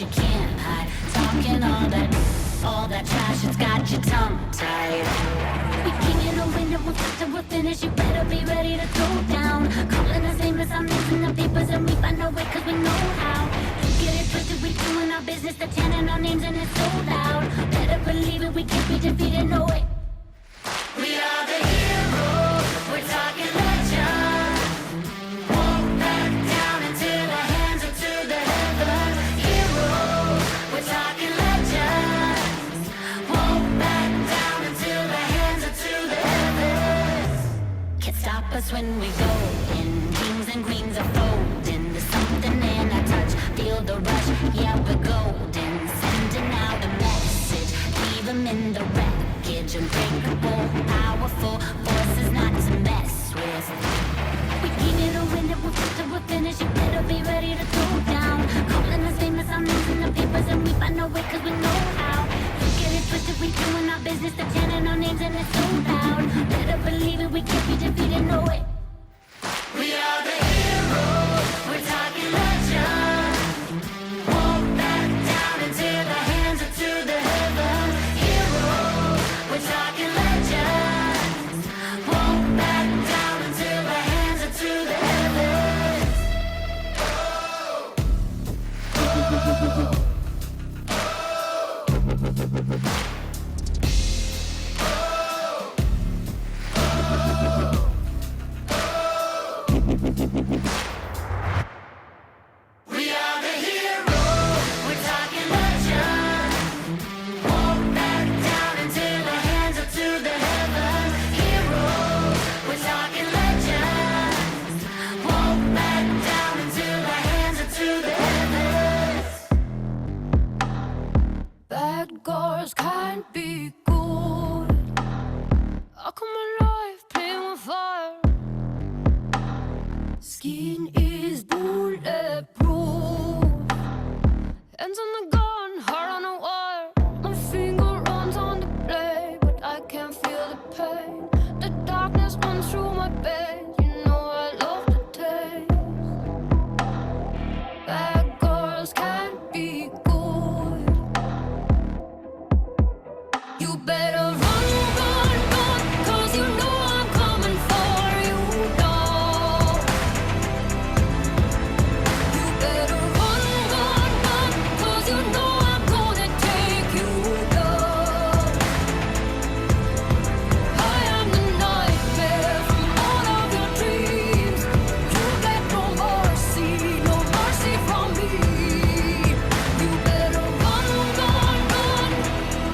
you can't hide. Talking all that trash, it's got your tongue tied. We king in the window, we'll start till we're finished. You better be ready to throw down. Calling us nameless, I'm missing the papers, and we find our way cause we know how. You get it twisted, we doing our business, the chanting our names, and it's so loud. Better believe it, we can't be defeated, no way. We are the heroes, we're talking legend. Won't back down until our hands are to the heavens. Heroes, we're talking legends. Won't back down until our hands are to the heavens. Can't stop us when we go in. Kings and queens are folding. There's something in our touch. Feel the rush, yeah, we're golden. Sending out a message, leave them in the wreckage. Unbreakable, powerful forces not to mess with. We keep it a win, we'll fit till we're finished. You better be ready to throw down. Calling us famous, I'm losing the papers, and we find our way cause we know how. You get it twisted, we doing our business, the chanting our names, and it's so loud. Better believe it, we can't be defeated, no way. We are the heroes, we're talking legend. Won't back down until our hands are to the heavens. Heroes, we're talking legends. Won't back down until our hands are to the heavens. We are the heroes, we're talking legend. Won't back down until our hands are to the heavens. Heroes, we're talking legends. Won't back down until our hands are to the heavens. Bad girls can't be good. I come alive, playing with fire. Skin is bulletproof. Hands on the gun, heart on the wire. My finger runs on the blade, but I can't feel the pain. The darkness runs through my veins. You know I love the taste. Bad girls can't be good. You better run, run, run, cause you know I'm coming for you, dog. You better run, run, run, cause you know I'm gonna take you down. I am the nightmare from all of your dreams. You get no mercy from me. You better run, run, run,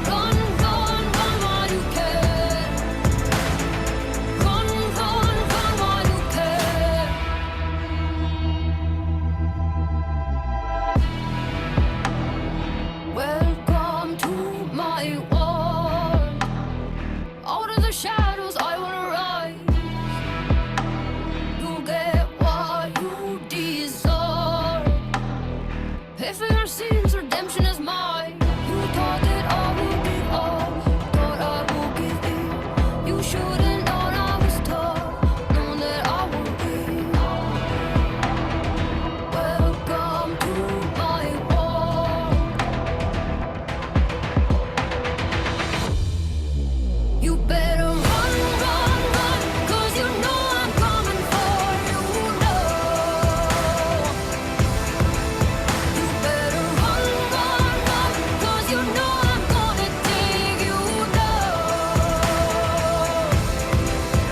run, run, run while you can. Run, run, run while you can. Welcome to my world. Out of the shadows I wanna rise. You'll get what you deserve. Pay for your sins, redemption is mine. You thought that I would give up, thought I would give in. You should've known I was tough, known that I would win. Welcome to my world. You better run, run, run, cause you know I'm coming for you now. You better run, run, run, cause you know I'm gonna take you down.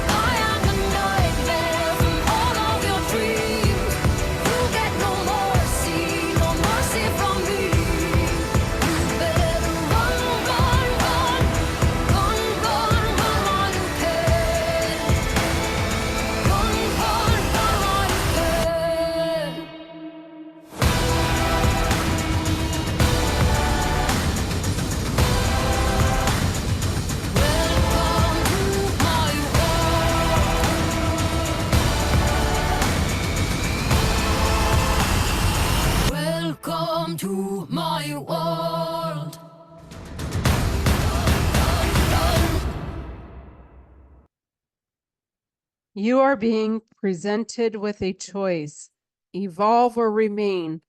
I am the nightmare from all of your dreams. You get no mercy from me. You better run, run, run, run, run, run while you can. Run, run, run while you can. Welcome to my world. You are being presented with a choice: evolve or remain.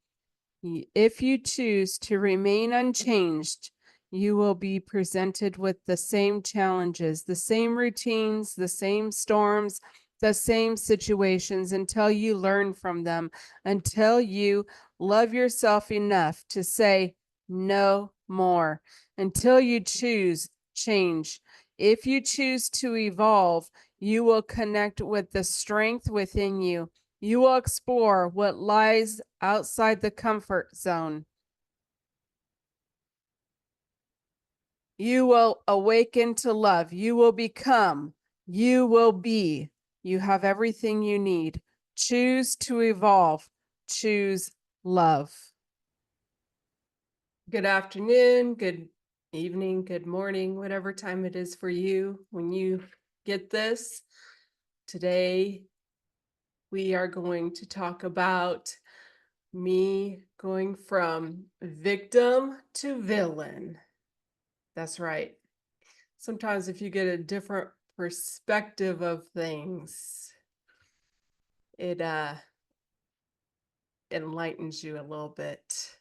If you choose to remain unchanged, you will be presented with the same challenges, the same routines, the same storms, the same situations until you learn from them, until you love yourself enough to say no more, until you choose change. If you choose to evolve, you will connect with the strength within you. You will explore what lies outside the comfort zone. You will awaken to love. You will become. You will be. You have everything you need. Choose to evolve. Choose love. Good afternoon, good evening, good morning, whatever time it is for you when you get this. Today, we are going to talk about me going from victim to villain. That's right. Sometimes if you get a different perspective of things, it enlightens you a little bit.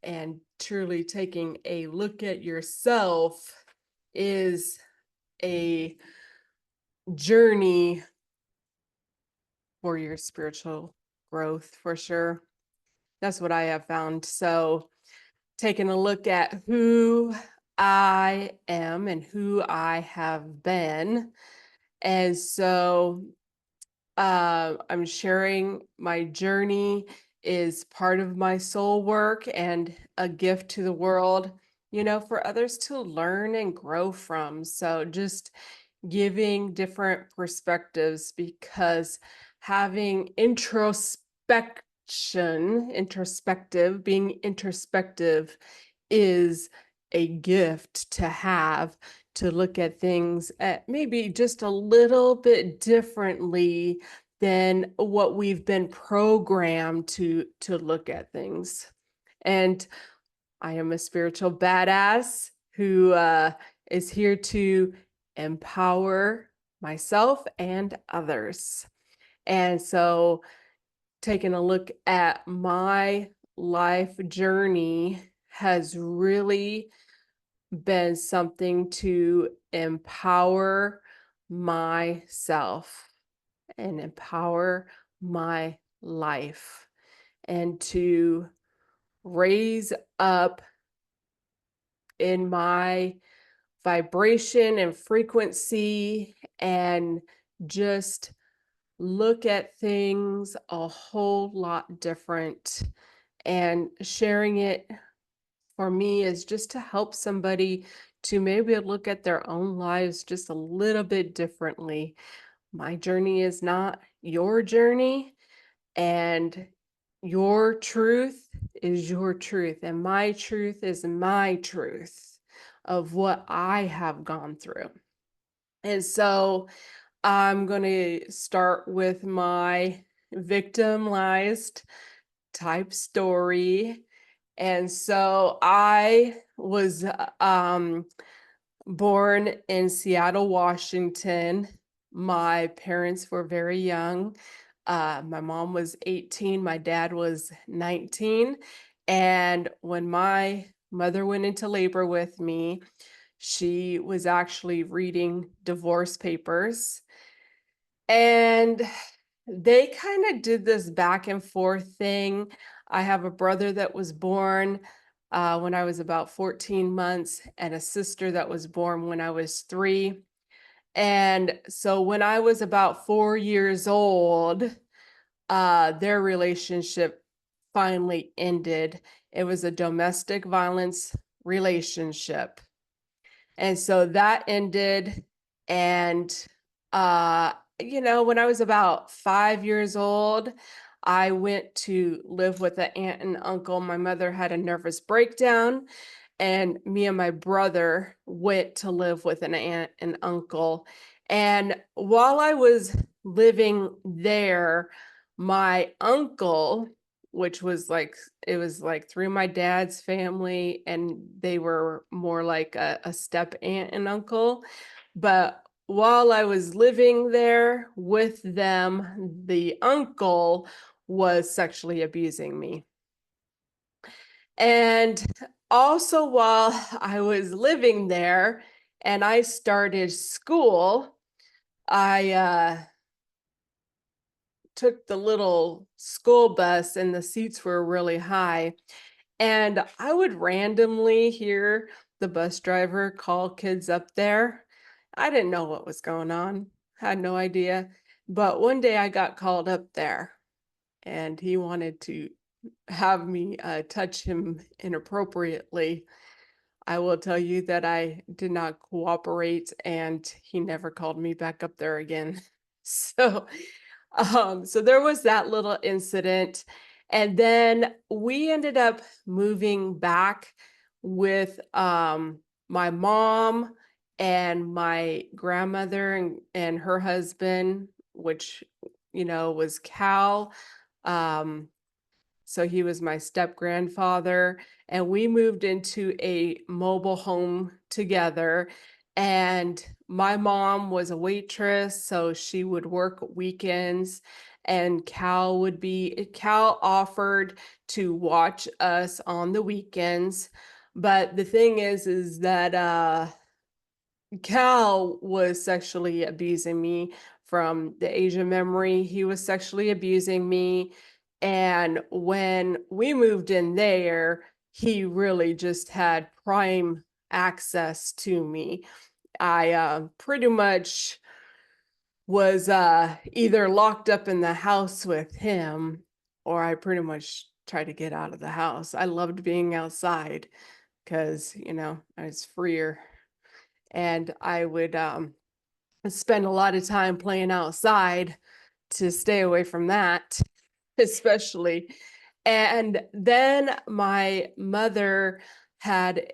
And truly taking a look at yourself is a journey for your spiritual growth, for sure. That's what I have found. So taking a look at who I am and who I have been. And so I'm sharing my journey is part of my soul work and a gift to the world, for others to learn and grow from. So just giving different perspectives, because having being introspective is a gift to have, to look at things at maybe just a little bit differently than what we've been programmed to look at things. And I am a spiritual badass who is here to empower myself and others. And so taking a look at my life journey has really been something to empower myself and empower my life, and to raise up in my vibration and frequency, and just look at things a whole lot different. And sharing it for me is just to help somebody to maybe look at their own lives just a little bit differently. My journey is not your journey, and your truth is your truth, and my truth is my truth of what I have gone through. And so I'm going to start with my victimized type story. And so I was born in Seattle, Washington. My parents were very young. My mom was 18, my dad was 19. And when my mother went into labor with me, she was actually reading divorce papers. And they kind of did this back and forth thing. I have a brother that was born when I was about 14 months, and a sister that was born when I was 3. And so when I was about 4 years old, their relationship finally ended. It was a domestic violence relationship. And so that ended. And, when I was about 5 years old, I went to live with an aunt and uncle. My mother had a nervous breakdown, and me and my brother went to live with an aunt and uncle. And while I was living there, my uncle, which was like, it was like through my dad's family, and they were more like a step aunt and uncle. But while I was living there with them, the uncle was sexually abusing me. And also, while I was living there and I started school, I took the little school bus and the seats were really high. And I would randomly hear the bus driver call kids up there. I didn't know what was going on, had no idea. But one day I got called up there and he wanted to have me touch him inappropriately. I will tell you that I did not cooperate and he never called me back up there again. So so there was that little incident. And then we ended up moving back with my mom and my grandmother and her husband, which, was Cal. Um, so he was my step grandfather, and we moved into a mobile home together. And my mom was a waitress, so she would work weekends. And Cal offered to watch us on the weekends. But the thing is that Cal was sexually abusing me from the Asian memory. He was sexually abusing me. And when we moved in there, he really just had prime access to me. I pretty much was either locked up in the house with him or I pretty much tried to get out of the house. I loved being outside because, I was freer and I would spend a lot of time playing outside to stay away from that, especially. And then my mother had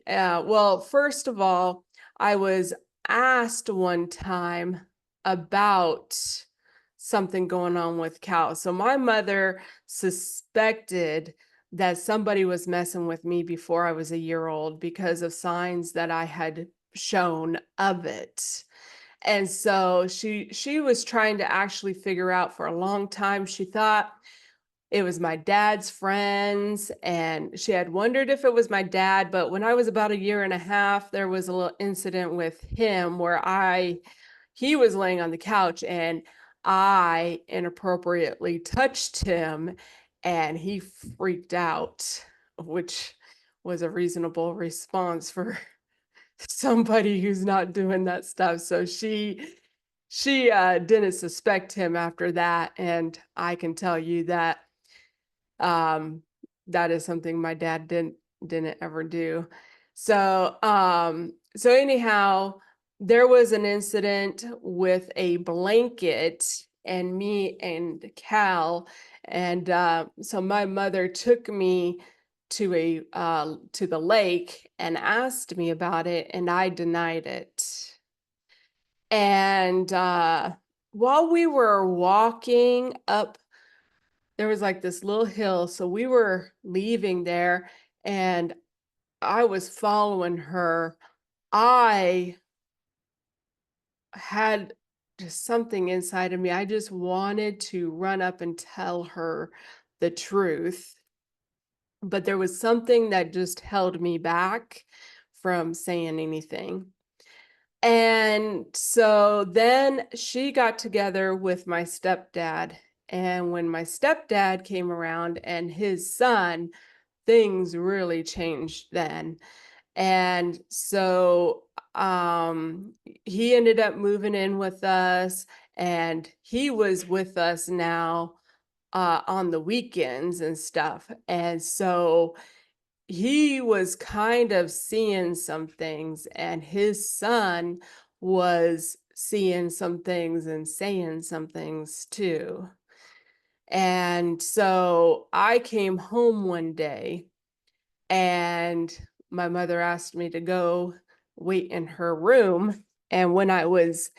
well, first of all, I was asked one time about something going on with Cal. So my mother suspected that somebody was messing with me before I was a year old because of signs that I had shown of it. And so she was trying to actually figure out for a long time. She thought it was my dad's friends, and she had wondered if it was my dad. But when I was about a year and a half, there was a little incident with him where he was laying on the couch and I inappropriately touched him and he freaked out, which was a reasonable response for somebody who's not doing that stuff. So she didn't suspect him after that, and I can tell you that um that is something my dad didn't ever do. So anyhow, there was an incident with a blanket and me and Cal, and so my mother took me to the lake and asked me about it, and I denied it. And while we were walking up, there was like this little hill, so we were leaving there, and I was following her. I had just something inside of me. I just wanted to run up and tell her the truth, but there was something that just held me back from saying anything. And so then she got together with my stepdad. And when my stepdad came around and his son, things really changed then. And so he ended up moving in with us, and he was with us now on the weekends and stuff. And so he was kind of seeing some things, and his son was seeing some things and saying some things too. And so I came home one day and my mother asked me to go wait in her room. And when I was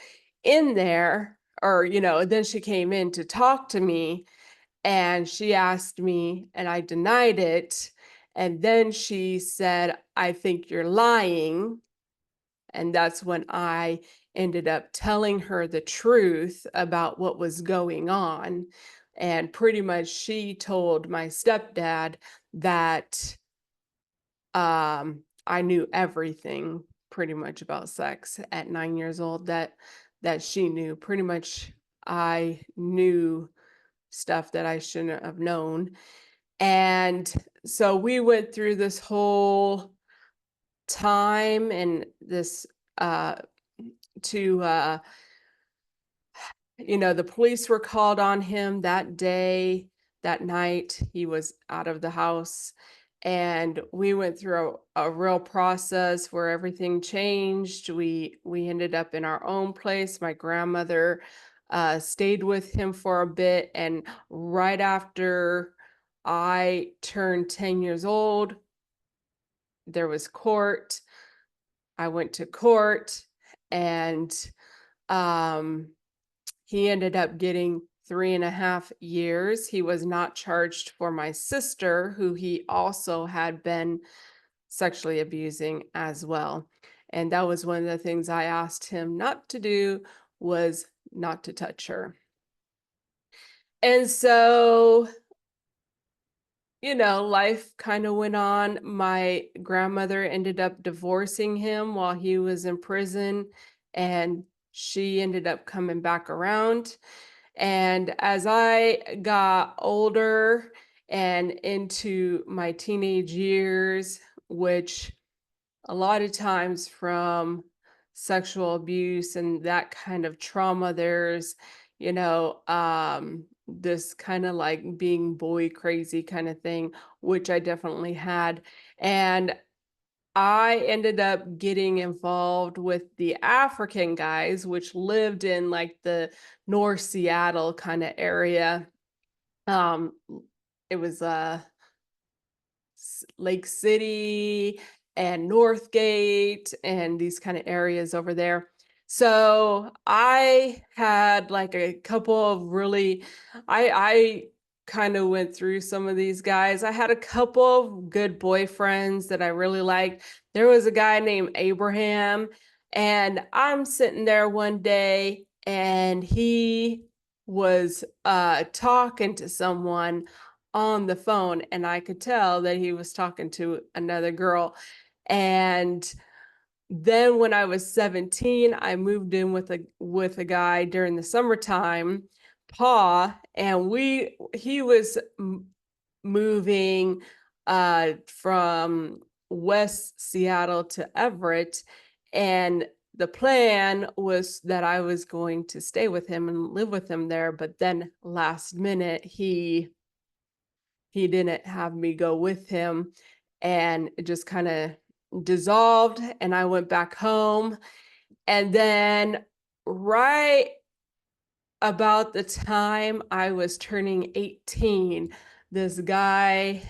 in there, or, then she came in to talk to me and she asked me, and I denied it. And then she said, "I think you're lying." And that's when I ended up telling her the truth about what was going on. And pretty much she told my stepdad that I knew everything pretty much about sex at 9 years old that she knew. Pretty much I knew stuff that I shouldn't have known. And so we went through this whole time and this uh to the police were called on him that day, that night. He was out of the house. And we went through a real process where everything changed. We ended up in our own place. My grandmother stayed with him for a bit. And right after I turned 10 years old, there was court. I went to court and um he ended up getting 3.5 years. He was not charged for my sister, who he also had been sexually abusing as well. And that was one of the things I asked him not to do, was not to touch her. And so, life kind of went on. My grandmother ended up divorcing him while he was in prison, and she ended up coming back around. And as I got older and into my teenage years, which a lot of times from sexual abuse and that kind of trauma, there's, this kind of like being boy crazy kind of thing, which I definitely had. And I ended up getting involved with the African guys, which lived in like the North Seattle kind of area. Um, it was Lake City and Northgate and these kind of areas over there. So I had like a couple of really, I kind of went through some of these guys. I had a couple of good boyfriends that I really liked. There was a guy named Abraham, and I'm sitting there one day and he was talking to someone on the phone, and I could tell that he was talking to another girl. And then when I was 17, I moved in with a guy during the summertime, Pa, and he was moving from West Seattle to Everett, and the plan was that I was going to stay with him and live with him there, but then last minute he didn't have me go with him, and it just kind of dissolved, and I went back home. And then right about the time I was turning 18, this guy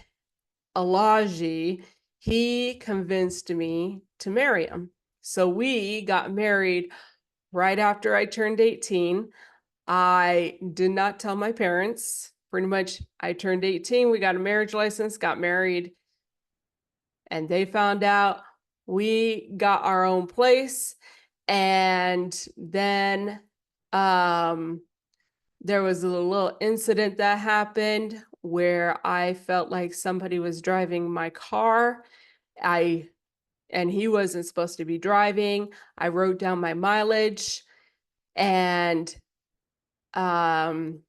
Elijah, he convinced me to marry him. So we got married right after I turned 18. I did not tell my parents. Pretty much, I turned 18, we got a marriage license, got married, and they found out. We got our own place, and then there was a little incident that happened where I felt like somebody was driving my car. And he wasn't supposed to be driving. I wrote down my mileage, and the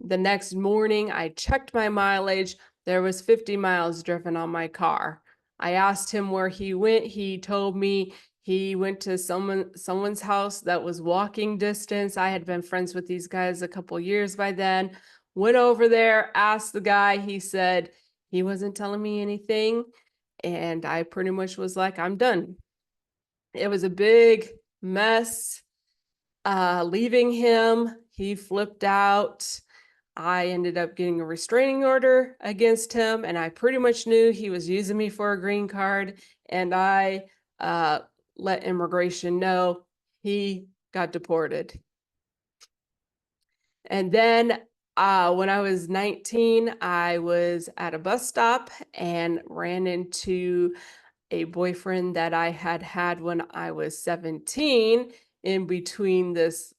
next morning I checked my mileage. There was 50 miles driven on my car. I asked him where he went. He told me he went to someone's house that was walking distance. I had been friends with these guys a couple years by then. Went over there, asked the guy. He said he wasn't telling me anything. And I pretty much was like, I'm done. It was a big mess. Leaving him, he flipped out. I ended up getting a restraining order against him, and I pretty much knew he was using me for a green card, and I let immigration know he got deported. And then when I was 19, I was at a bus stop and ran into a boyfriend that I had had when I was 17, in between this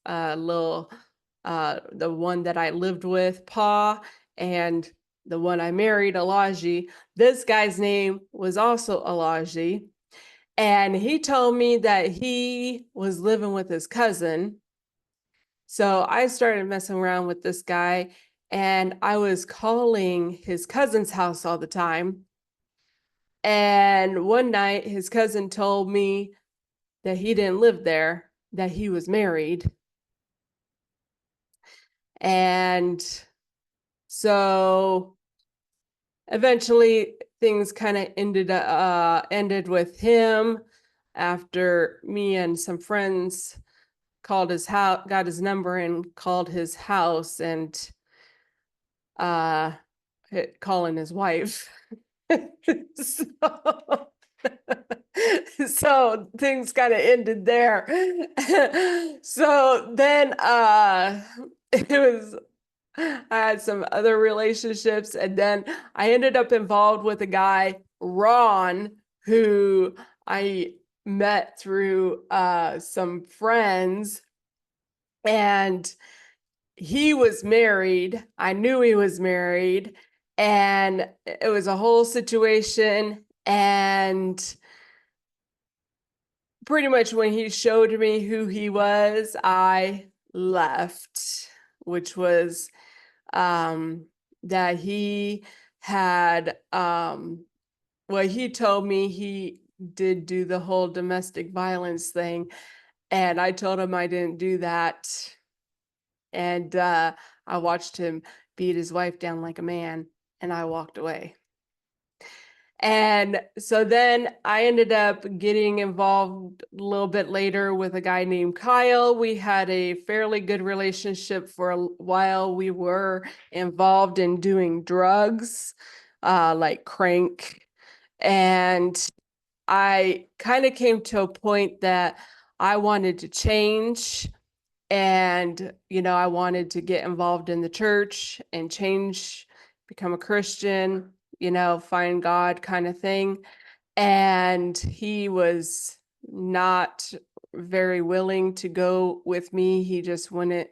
the one that I lived with, Pa, and the one I married, Elijah, this guy's name was also Elijah. And he told me that he was living with his cousin. So I started messing around with this guy, and I was calling his cousin's house all the time. And one night, his cousin told me that he didn't live there, that he was married. And so eventually things kind of ended with him after me and some friends called his house, got his number and called his house, and calling his wife. so, so things kind of ended there. So then it was, I had some other relationships, and then I ended up involved with a guy, Ron, who I met through some friends, and he was married. I knew he was married, and it was a whole situation. And pretty much when he showed me who he was, I left, which was that he had well, he told me he did do the whole domestic violence thing, and I told him I didn't do that. And I watched him beat his wife down like a man, and I walked away. And so then I ended up getting involved a little bit later with a guy named Kyle. We had a fairly good relationship for a while. We were involved in doing drugs, like crank. And I kind of came to a point that I wanted to change. And, I wanted to get involved in the church and change, become a Christian, find God kind of thing. And he was not very willing to go with me. He just wouldn't,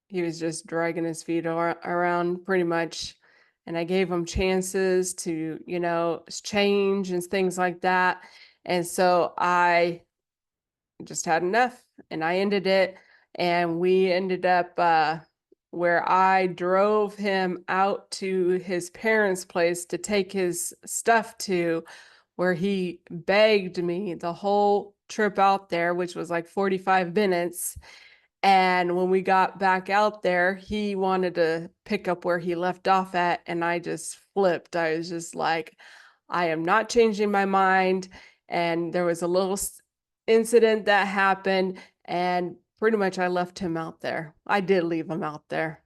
he was just dragging his feet around pretty much. And I gave him chances to, change and things like that. And so I just had enough, and I ended it. And we ended up where I drove him out to his parents' place to take his stuff to, where he begged me the whole trip out there, which was like 45 minutes. And when we got back out there, he wanted to pick up where he left off at, and I just flipped. I was just like, I am not changing my mind. And there was a little incident that happened, and pretty much I left him out there. I did leave him out there.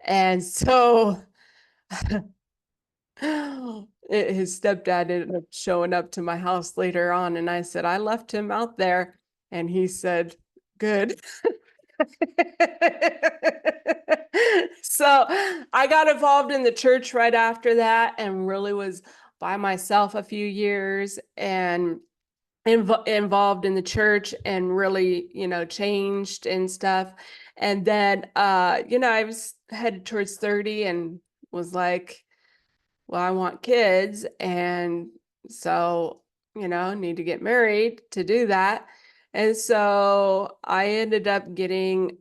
And so his stepdad ended up showing up to my house later on, and I said, I left him out there. And he said, good. So I got involved in the church right after that, and really was by myself a few years, and involved in the church, and really, changed and stuff. And then, I was headed towards 30 and was like, well, I want kids. And so, need to get married to do that. And so I ended up getting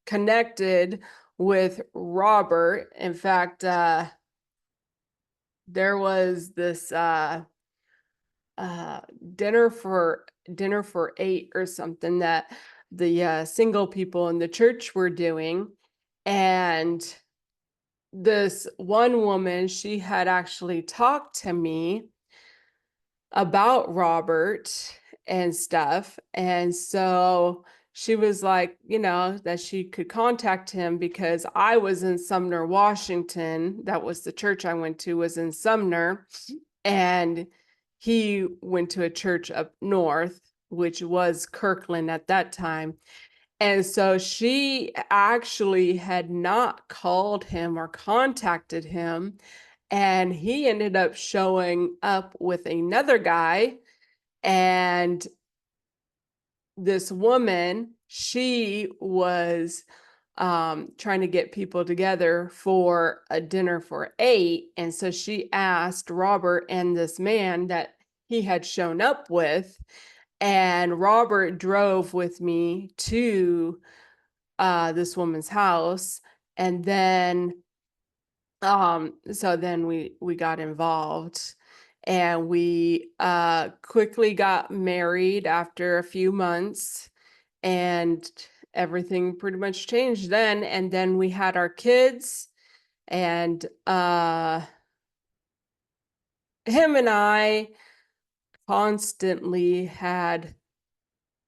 connected with Robert. In fact, there was this dinner for 8 or something that the single people in the church were doing. And this one woman, she had actually talked to me about Robert and stuff. And so she was like, that she could contact him because I was in Sumner, Washington. That was the church I went to, was in Sumner. And he went to a church up north, which was Kirkland at that time. And so she actually had not called him or contacted him. And he ended up showing up with another guy. And this woman, she was trying to get people together for a dinner for 8. And so she asked Robert and this man that he had shown up with, and Robert drove with me to this woman's house. And then so then we got involved, and we quickly got married after a few months, and everything pretty much changed then. And then we had our kids, and him and I constantly had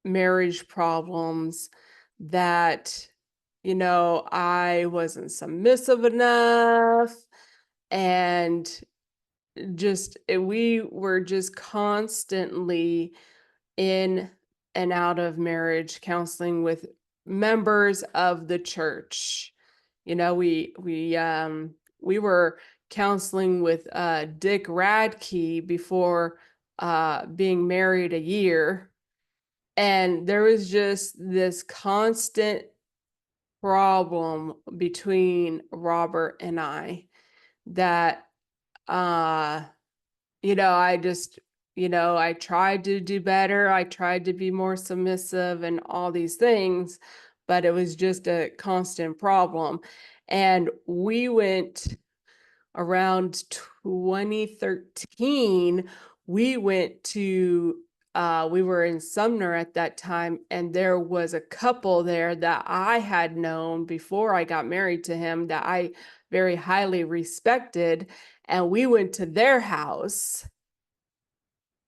marriage problems that, I wasn't submissive enough, and we were just constantly in and out of marriage counseling with members of the church. We were counseling with Dick Radke before being married a year, and there was just this constant problem between Robert and I that I just, I tried to do better. I tried to be more submissive and all these things, but it was just a constant problem. And we went around 2013, we went to we were in Sumner at that time, and there was a couple there that I had known before I got married to him that I very highly respected, and we went to their house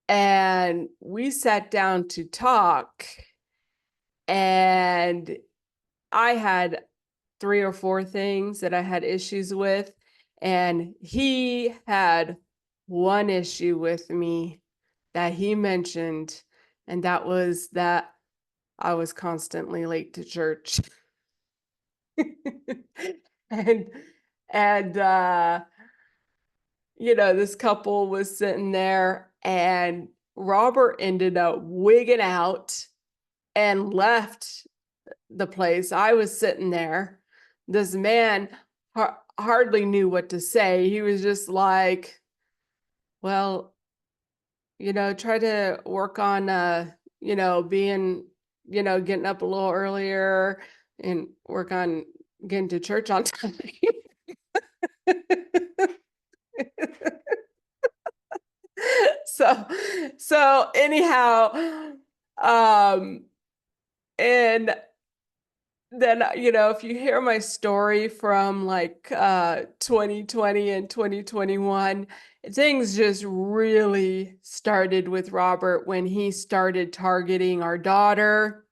and we sat down to talk, and I had 3 or 4 things that I had issues with, and he had one issue with me that he mentioned, and that was that I was constantly late to church. and and this couple was sitting there, and Robert ended up wigging out and left the place. I was sitting there. This man hardly knew what to say. He was just like, well, try to work on, being, getting up a little earlier and work on getting to church on time. so, so anyhow, and then, if you hear my story from like 2020 and 2021, things just really started with Robert when he started targeting our daughter.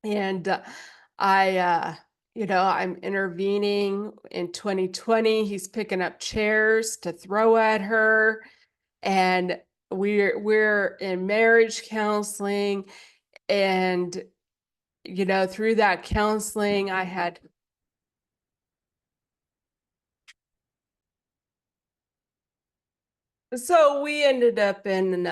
And I'm intervening in 2020. He's picking up chairs to throw at her, and we're in marriage counseling. And through that counseling, so we ended up in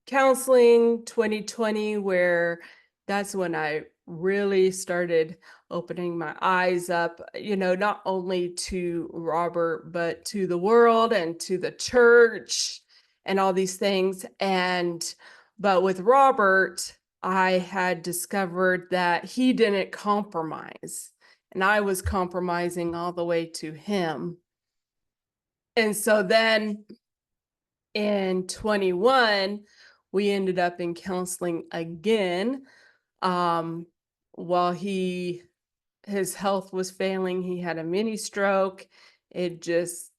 counseling 2020, where that's when I really started opening my eyes up, not only to Robert, but to the world and to the church and all these things. But with Robert, I had discovered that he didn't compromise, and I was compromising all the way to him. And so then in 21, we ended up in counseling again. While his health was failing, he had a mini stroke. It just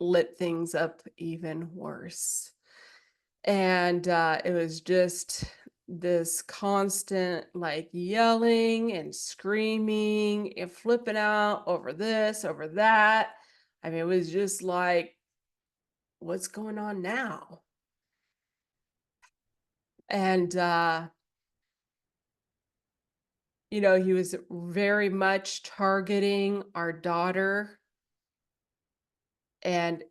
lit things up even worse. And it was just this constant like yelling and screaming and flipping out over this, over that. I mean, it was just like, what's going on now? And he was very much targeting our daughter, and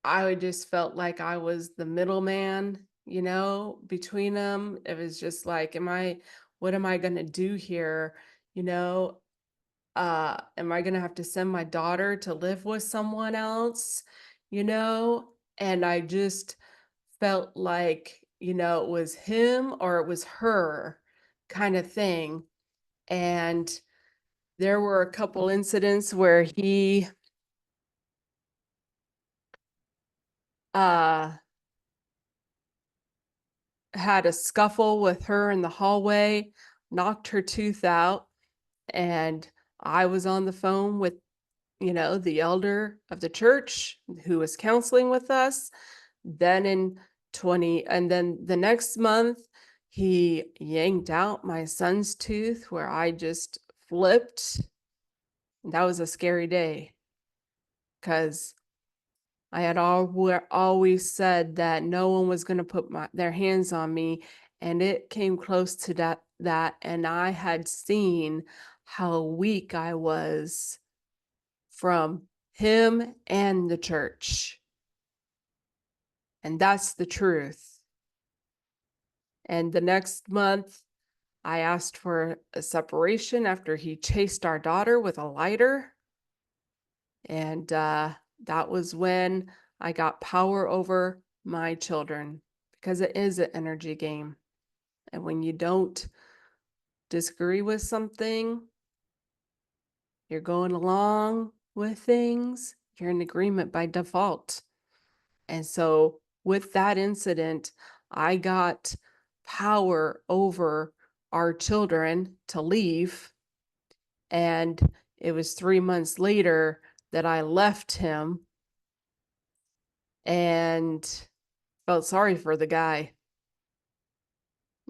I just felt like I was the middleman, between them. It was just like, what am I going to do here? you know, am I going to have to send my daughter to live with someone else? You know, and I just felt like, it was him or it was her kind of thing. And there were a couple incidents where he uh had a scuffle with her in the hallway, knocked her tooth out, and I was on the phone with, the elder of the church who was counseling with us. Then in 20 and then the next month, he yanked out my son's tooth where I just flipped. That was a scary day because I had always said that no one was going to put their hands on me, and it came close to that, and I had seen how weak I was from him and the church. And that's the truth. And the next month, I asked for a separation after he chased our daughter with a lighter. And that was when I got power over my children, because it is an energy game. And when you don't disagree with something, you're going along with things, you're in agreement by default. And so with that incident, I got power over our children to leave. And it was 3 months later that I left him and felt sorry for the guy.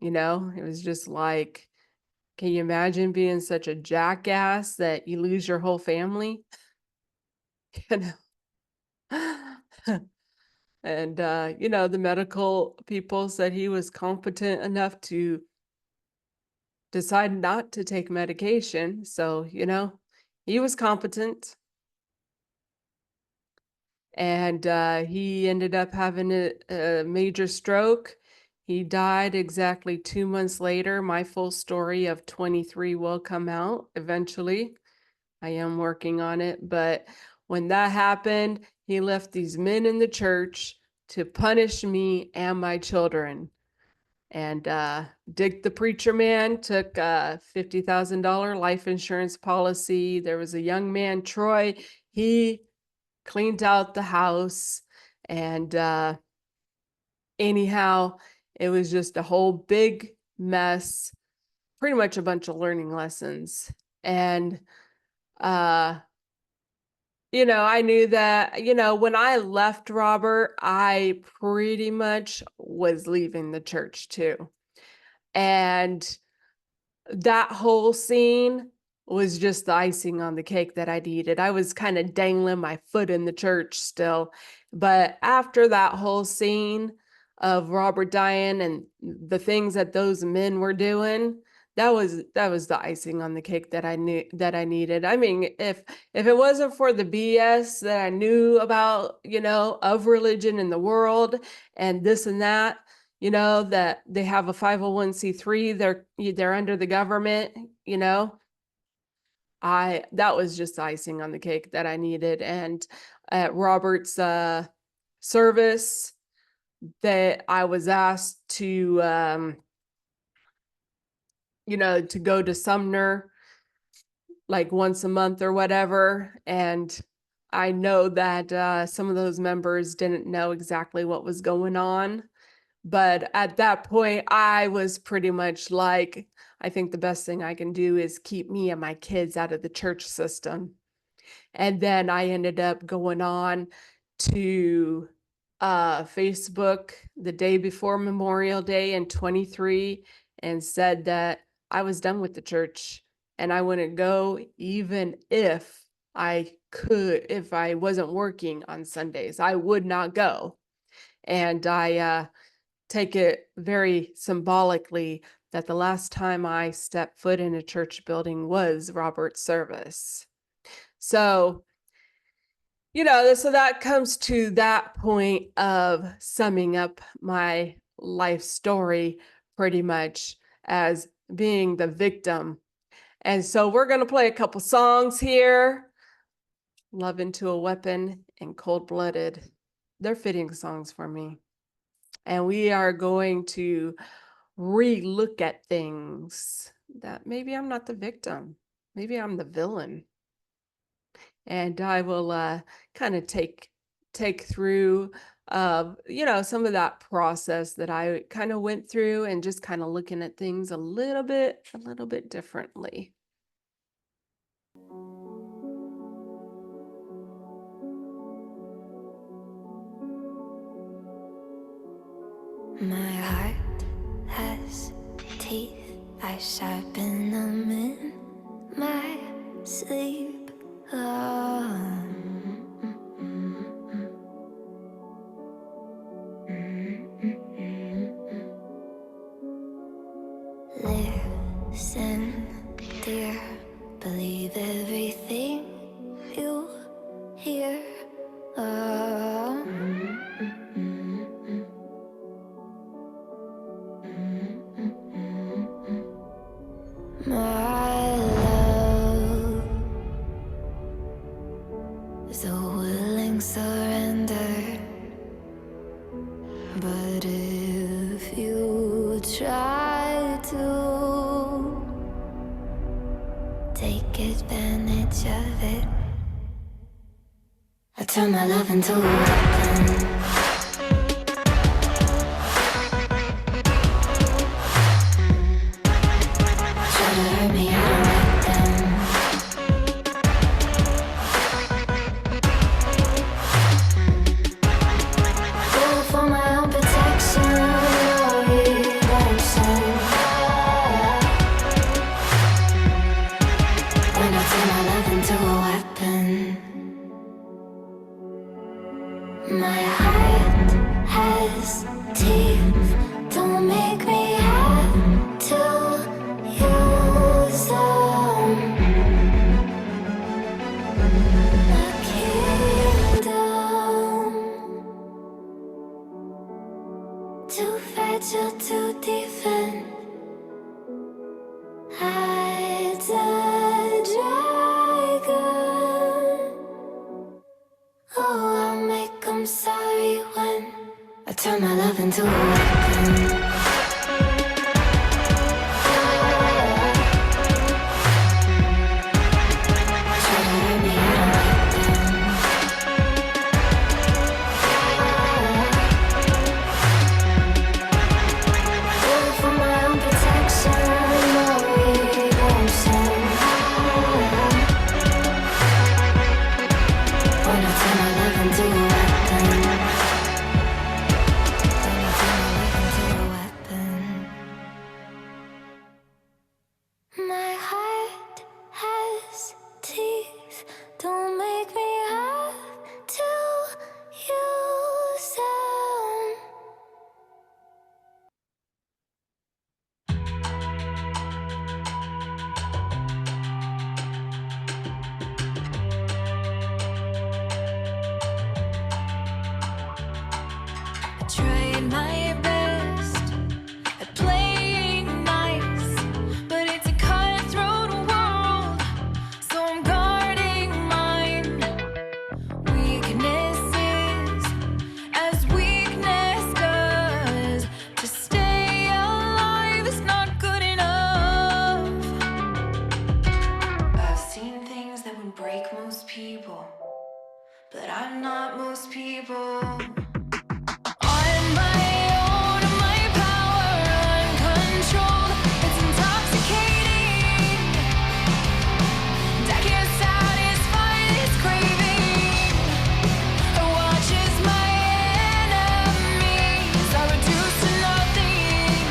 It was just like, can you imagine being such a jackass that you lose your whole family? You know? And, the medical people said he was competent enough to decide not to take medication. So, he was competent. And he ended up having a major stroke. He died exactly 2 months later. My full story of 23 will come out eventually. I am working on it. But when that happened, he left these men in the church to punish me and my children. And Dick the preacher man took a $50,000 life insurance policy. There was a young man, Troy. He cleaned out the house. And anyhow, it was just a whole big mess, pretty much a bunch of learning lessons. And I knew that, when I left Robert, I pretty much was leaving the church too. And that whole scene was just the icing on the cake that I needed. I was kind of dangling my foot in the church still. But after that whole scene of Robert dying and the things that those men were doing, that was the icing on the cake that I knew that I needed. I mean, if it wasn't for the BS that I knew about, of religion in the world and this and that, that they have a 501c3, they're under the government, that was just icing on the cake that I needed. And at Robert's service, that I was asked to to go to Sumner like once a month or whatever. And I know that some of those members didn't know exactly what was going on. But at that point, I was pretty much like, I think the best thing I can do is keep me and my kids out of the church system. And then I ended up going on to Facebook the day before Memorial Day in 23 and said that I was done with the church and I wouldn't go even if if I wasn't working on Sundays, I would not go. And I take it very symbolically that the last time I stepped foot in a church building was Robert's service. So, so that comes to that point of summing up my life story pretty much as being the victim. And so we're going to play a couple songs here. Love Into a Weapon and Cold Blooded. They're fitting songs for me. And we are going to re-look at things that maybe I'm not the victim. Maybe I'm the villain. And I will kind of take through some of that process that I kind of went through, and just kind of looking at things a little bit differently. My heart has teeth, I sharpen them in my sleep. Listen, dear, believe everything you hear. My love is a willing surrender, but if you try to take advantage of it, I turn my love into a weapon. My heart has teeth, don't make me have to use them. A kingdom, too fragile to defend. Hides a dragon. Oh, I'll make them sorry when I turn my love into a weapon. Try to hurt me, I don't like them. Oh, for my own protection, no redemption. When I turn my love into a weapon. When I turn my love into a weapon. My heart has teeth, don't make me have to use them. I tried my best at playing nice, but it's a cutthroat world, so I'm guarding mine. Weaknesses, as weakness does, to stay alive is not good enough. I've seen things that would break most people, but I'm not most people. On my own, my power uncontrolled, it's intoxicating. And I can't satisfy this craving. I watch as my enemies are reduced to nothing.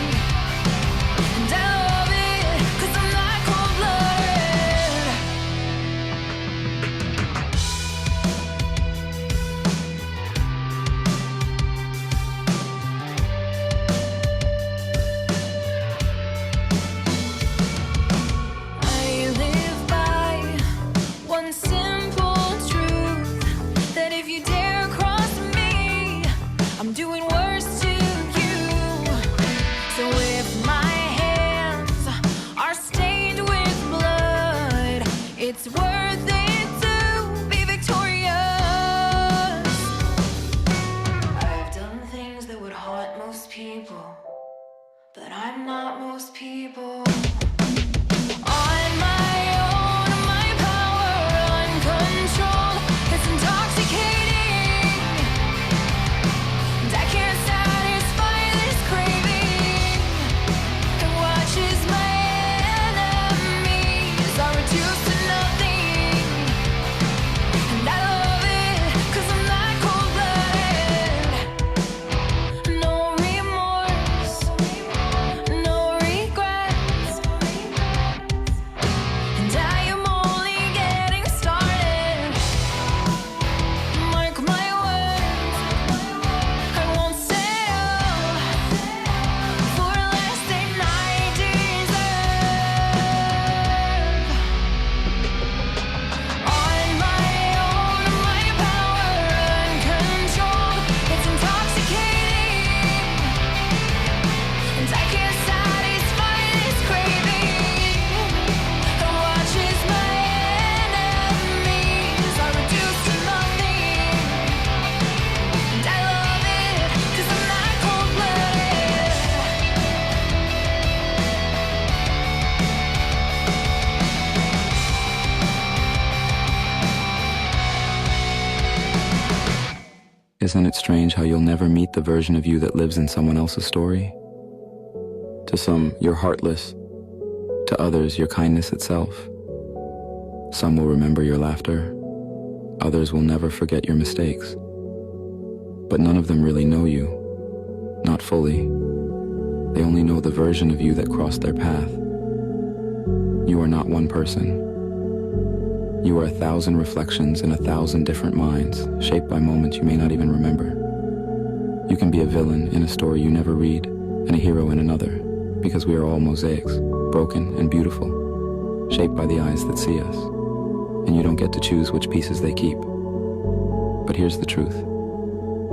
And I love it, 'cause I'm not cold-blooded. I live by one simple truth, that if you dare cross me, I'm doing worse to you. So if my hands are stained with blood, It's worth it to be victorious. I've done things that would haunt most people, but I'm not most people. On my own, my power uncontrolled, it's intoxicating, and I can't satisfy this craving. It watches my enemies are reduced to nothing, and I love it 'cause I'm that cold-blooded. No remorse, no regrets, and I am only getting started. Mark my words, I won't settle for less than I deserve. On my own, my power uncontrolled, it's intoxicating, and I can't satisfy this craving. It watches my enemies are reduced to nothing, and I love it 'cause I'm not cold-blooded. Isn't it strange how you'll never meet the version of you that lives in someone else's story? To some, you're heartless. To others, you're kindness itself. Some will remember your laughter. Others will never forget your mistakes. But none of them really know you. Not fully. They only know the version of you that crossed their path. You are not one person. You are 1,000 reflections in 1,000 different minds, shaped by moments you may not even remember. You can be a villain in a story you never read, and a hero in another, because we are all mosaics, broken and beautiful, shaped by the eyes that see us. And you don't get to choose which pieces they keep. But here's the truth.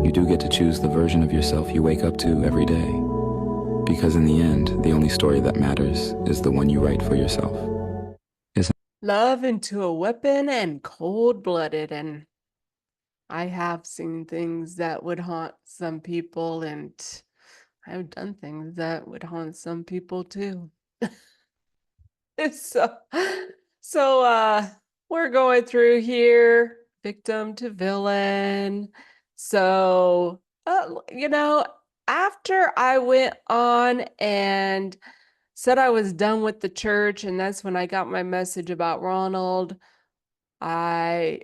You do get to choose the version of yourself you wake up to every day. Because in the end, the only story that matters is the one you write for yourself. Love into a weapon and cold-blooded, and I have seen things that would haunt some people, and I've done things that would haunt some people too. So, we're going through here, victim to villain. So, after I went on and said I was done with the church, and that's when I got my message about Ronald, I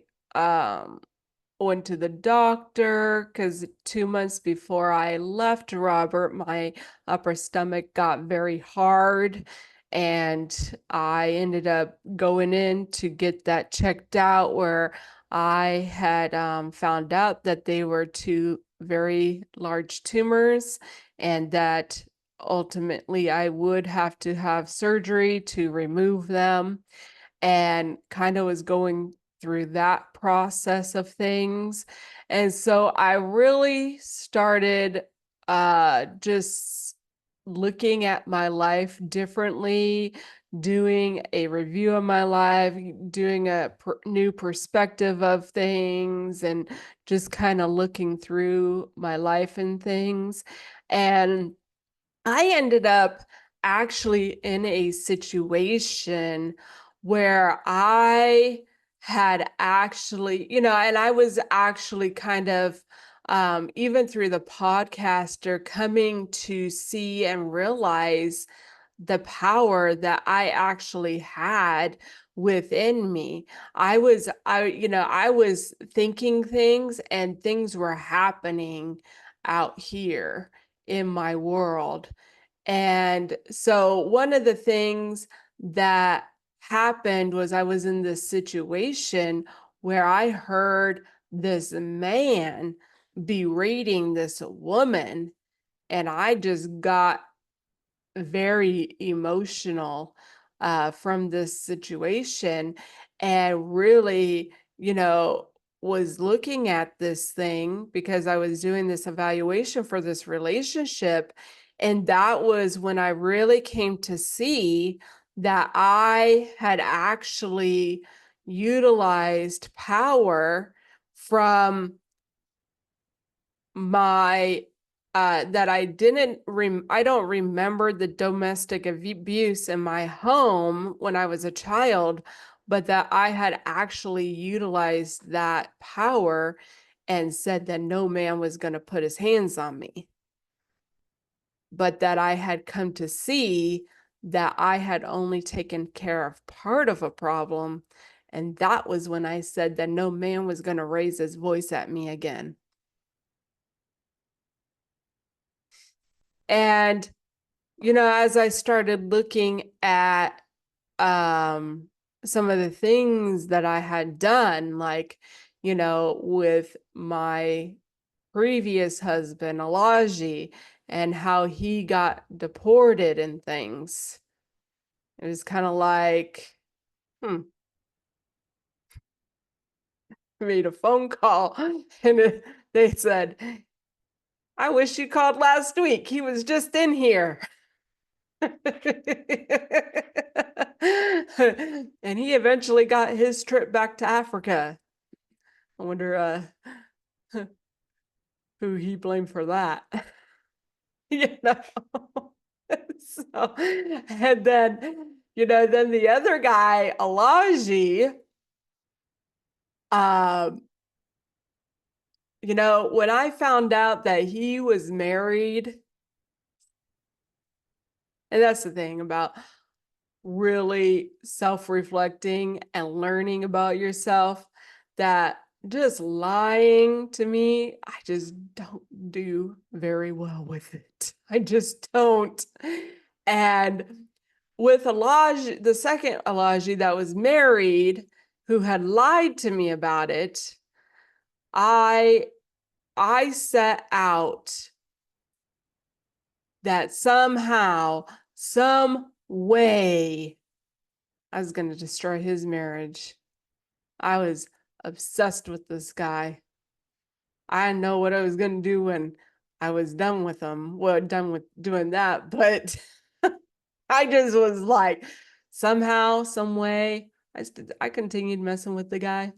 went to the doctor because 2 months before I left Robert, my upper stomach got very hard, and I ended up going in to get that checked out, where I had found out that they were two very large tumors, and that ultimately I would have to have surgery to remove them, and kind of was going through that process of things. And so I really started just looking at my life differently, doing a review of my life, doing a new perspective of things, and just kind of looking through my life and things. And I ended up actually in a situation where I had actually, and I was actually kind of, even through the podcaster, coming to see and realize the power that I actually had within me. I was thinking things, and things were happening out here in my world. And so one of the things that happened was I was in this situation where I heard this man berating this woman, and I just got very emotional from this situation, and really, was looking at this thing because I was doing this evaluation for this relationship. And that was when I really came to see that I had actually, utilized power from my that I don't remember the domestic abuse in my home when I was a child, but that I had actually utilized that power and said that no man was going to put his hands on me. But that I had come to see that I had only taken care of part of a problem. And that was when I said that no man was going to raise his voice at me again. And, as I started looking at some of the things that I had done, like, with my previous husband, Alisha, and how he got deported and things. It was kind of like, made a phone call and they said, I wish you called last week. He was just in here. And he eventually got his trip back to Africa. I wonder who he blamed for that. So, and then, then the other guy, Alisha, when I found out that he was married, and that's the thing about really self-reflecting and learning about yourself, that just lying to me, I just don't do very well with it. I just don't. And with Alisha, the second Alisha that was married, who had lied to me about it, I set out that somehow, some way, I was going to destroy his marriage. I was obsessed with this guy. I didn't know what I was going to do when I was done with him. Well, done with doing that, but I just was like, somehow, some way, I continued messing with the guy.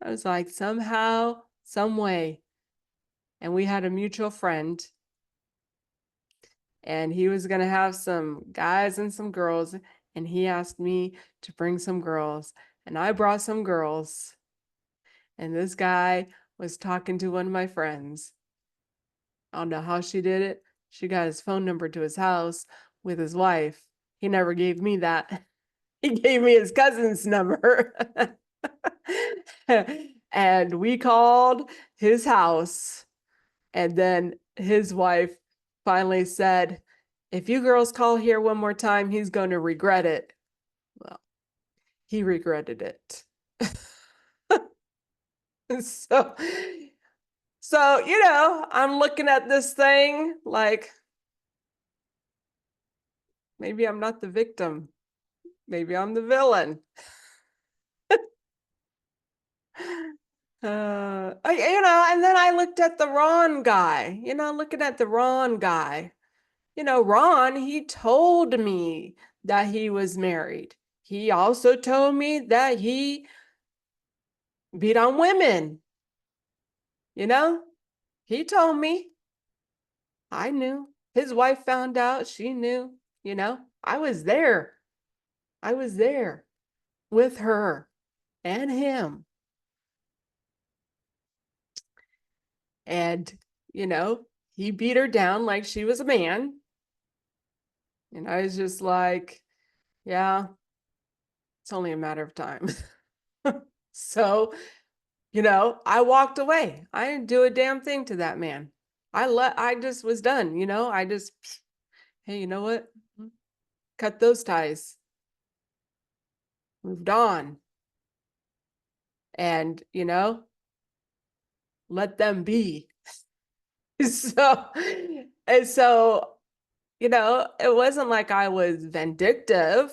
I was like, somehow, some way. And we had a mutual friend, and he was going to have some guys and some girls, and he asked me to bring some girls, and I brought some girls, and this guy was talking to one of my friends. I don't know how she did it. She got his phone number to his house with his wife. He never gave me that. He gave me his cousin's number. And we called his house, and then his wife finally said, if you girls call here one more time, he's going to regret it. Well, he regretted it. So, I'm looking at this thing like, maybe I'm not the victim. Maybe I'm the villain. And then I looked at the Ron guy, looking at the Ron guy. Ron, he told me that he was married. He also told me that he beat on women. He told me. I knew. His wife found out. She knew. I was there. I was there with her and him. And, he beat her down like she was a man. And I was just like, yeah, it's only a matter of time. So, I walked away. I didn't do a damn thing to that man. I just was done, hey, you know what? Cut those ties. Moved on. And, let them be. So, it wasn't like I was vindictive,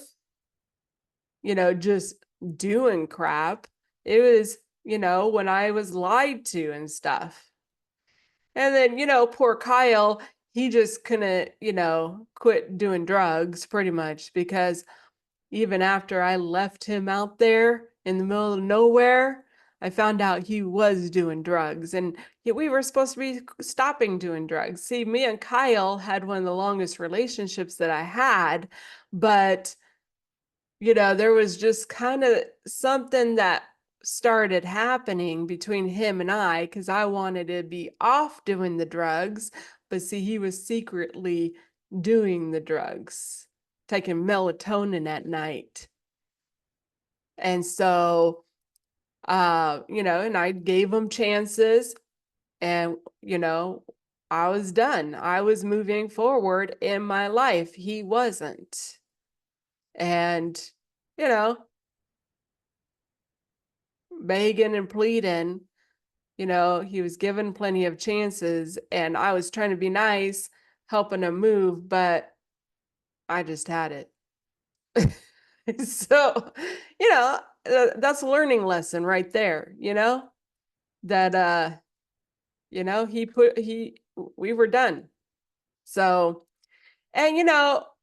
just doing crap. It was, when I was lied to and stuff. And then, poor Kyle, he just couldn't, quit doing drugs pretty much, because even after I left him out there in the middle of nowhere, I found out he was doing drugs, and yet we were supposed to be stopping doing drugs. See, me and Kyle had one of the longest relationships that I had, but there was just kind of something that started happening between him and I, because I wanted to be off doing the drugs, but see, he was secretly doing the drugs, taking melatonin at night. And so, and I gave him chances, and, I was done. I was moving forward in my life. He wasn't. And, you know, begging and pleading, he was given plenty of chances, and I was trying to be nice, helping him move, but I just had it. So, that's a learning lesson right there, that, we were done. So, and,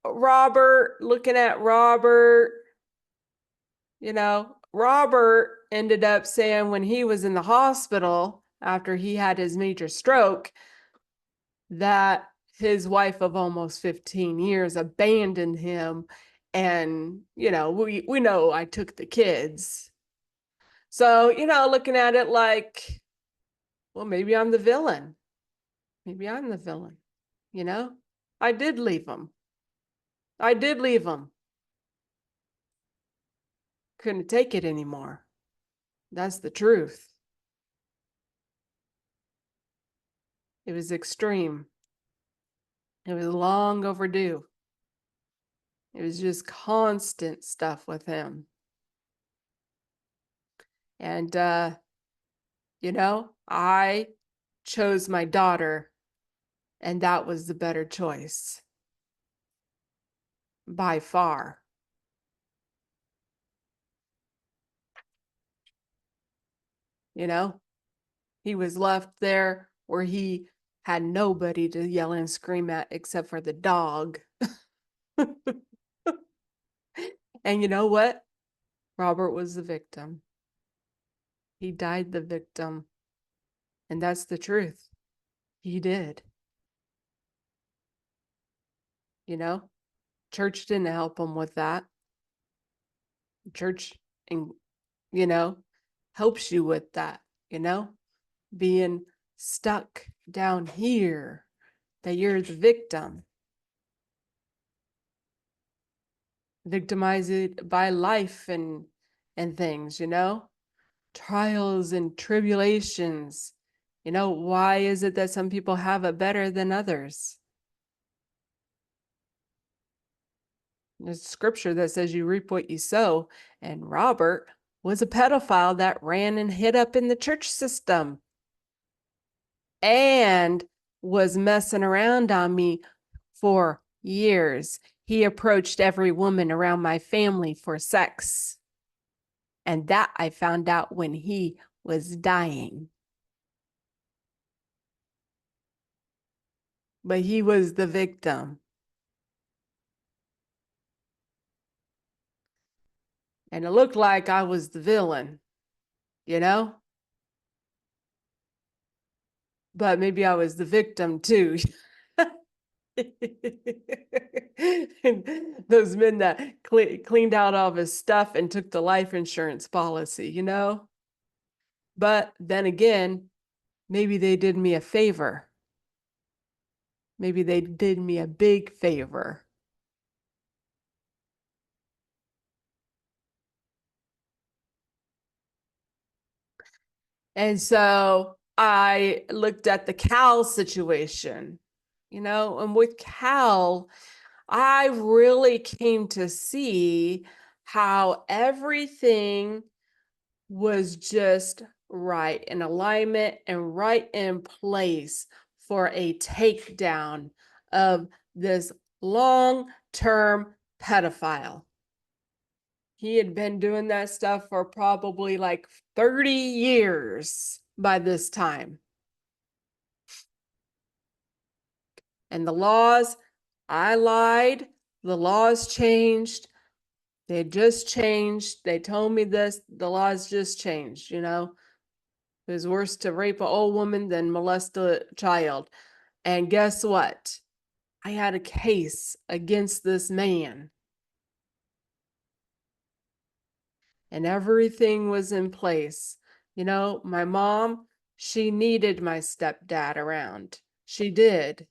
Robert, looking at Robert, Robert ended up saying when he was in the hospital after he had his major stroke that his wife of almost 15 years abandoned him. And, we know I took the kids. So, looking at it like, well, maybe I'm the villain. Maybe I'm the villain. I did leave him. Couldn't take it anymore. That's the truth. It was extreme. It was long overdue. It was just constant stuff with him. And, I chose my daughter, and that was the better choice. By far. He was left there where he had nobody to yell and scream at except for the dog. And you know what? Robert was the victim. He died the victim. And that's the truth. He did. Church didn't help him with that. Church, and helps you with that, being stuck down here, that you're the victim. Victimized by life and things, trials and tribulations. Why is it that some people have it better than others? There's scripture that says you reap what you sow, and Robert was a pedophile that ran and hid up in the church system and was messing around on me for years. He approached every woman around my family for sex. And that I found out when he was dying. But he was the victim. And it looked like I was the villain, But maybe I was the victim too. And those men that cleaned out all of his stuff and took the life insurance policy, But then again, maybe they did me a favor. Maybe they did me a big favor. And so I looked at the Cal situation, and with Cal, I really came to see how everything was just right in alignment and right in place for a takedown of this long-term pedophile. He had been doing that stuff for probably like 30 years by this time. And the laws, I lied, the laws changed, They had just changed. They told me this, the laws just changed, you know. It was worse to rape an old woman than molest a child. And guess what? I had a case against this man. And everything was in place. You know, my mom, she needed my stepdad around. She did.